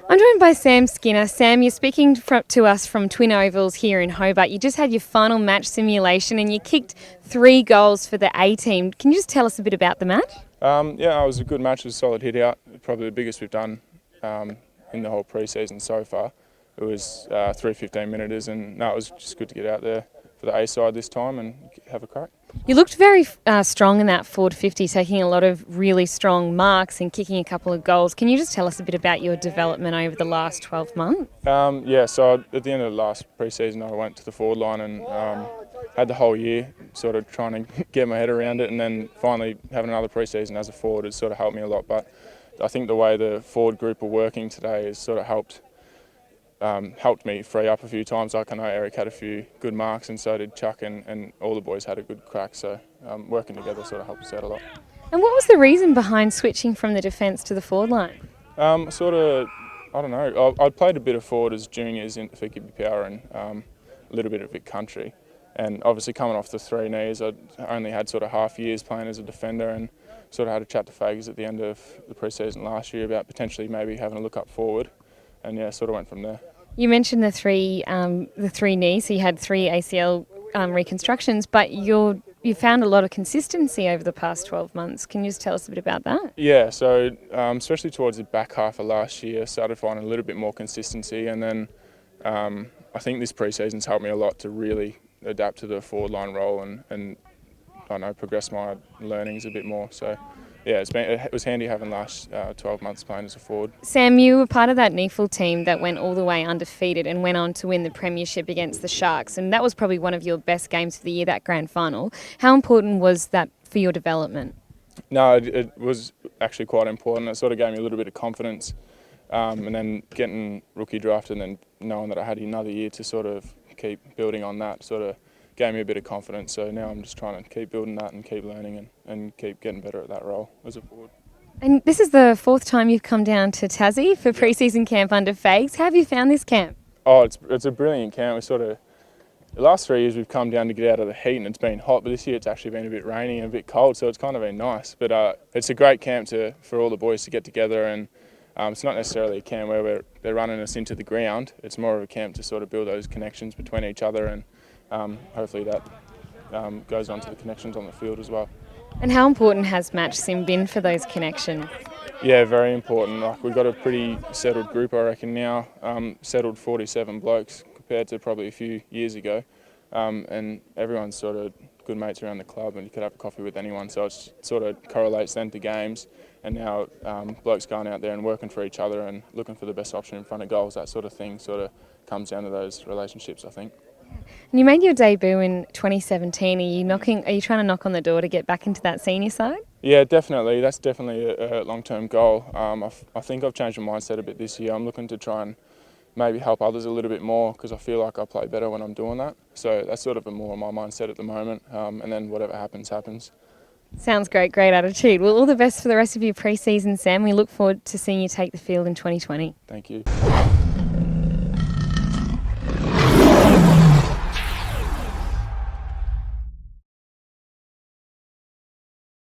I'm joined by Sam Skinner. Sam, you're speaking to us from Twin Ovals here in Hobart. You just had your final match simulation and you kicked 3 goals for the A team. Can you just tell us a bit about the match? Yeah, it was a good match. It was a solid hit out. Probably the biggest we've done in the whole pre-season so far. It was 3 15-minuters, and no, it was just good to get out there for the A side this time and have a crack. You looked very strong in that forward 50, taking a lot of really strong marks and kicking a couple of goals. Can you just tell us a bit about your development over the last 12 months? So at the end of the last pre-season, I went to the forward line and had the whole year sort of trying to get my head around it, and then finally having another pre-season as a forward has sort of helped me a lot. But I think the way the forward group are working today has sort of helped me free up a few times. Like I know Eric had a few good marks, and so did Chuck, and all the boys had a good crack. So working together sort of helped us out a lot. And what was the reason behind switching from the defence to the forward line? I don't know. I'd played a bit of forward as juniors for Gibby Power and a little bit of Vic Country. And obviously coming off the 3 knees, I'd only had sort of half years playing as a defender, and sort of had a chat to Fagers at the end of the pre-season last year about potentially maybe having a look up forward. And yeah, sort of went from there. You mentioned the three knees, so you had 3 ACL reconstructions, but you found a lot of consistency over the past 12 months. Can you just tell us a bit about that? Yeah, so especially towards the back half of last year, started finding a little bit more consistency, and then I think this pre-season's helped me a lot to really adapt to the forward line role and I don't know, progress my learnings a bit more. So yeah, it was handy having last 12 months playing as a forward. Sam, you were part of that NEFL team that went all the way undefeated and went on to win the premiership against the Sharks, and that was probably one of your best games for the year, that grand final. How important was that for your development? No, it was actually quite important. It sort of gave me a little bit of confidence, and then getting rookie drafted and then knowing that I had another year to sort of keep building on that sort of gave me a bit of confidence. So now I'm just trying to keep building that and keep learning and keep getting better at that role as a forward. And this is the 4th time you've come down to Tassie for pre-season camp under Fags. How have you found this camp? Oh, it's a brilliant camp. The last 3 years we've come down to get out of the heat and it's been hot, but this year it's actually been a bit rainy and a bit cold, so it's kind of been nice. But it's a great camp for all the boys to get together, and it's not necessarily a camp where they're running us into the ground. It's more of a camp to sort of build those connections between each other, and hopefully that goes on to the connections on the field as well. And how important has match sim been for those connections? Yeah, very important. Like, we've got a pretty settled group, I reckon now. Settled 47 blokes compared to probably a few years ago, and everyone's sort of good mates around the club, and you could have a coffee with anyone. So it sort of correlates then to games, and now blokes going out there and working for each other and looking for the best option in front of goals. That sort of thing sort of comes down to those relationships, I think. And you made your debut in 2017. Are you trying to knock on the door to get back into that senior side? Yeah, definitely. That's definitely a long-term goal. I think I've changed my mindset a bit this year. I'm looking to try and maybe help others a little bit more, because I feel like I play better when I'm doing that. So that's sort of more my mindset at the moment, and then whatever happens, happens. Sounds great attitude. Well, all the best for the rest of your pre-season, Sam. We look forward to seeing you take the field in 2020. Thank you.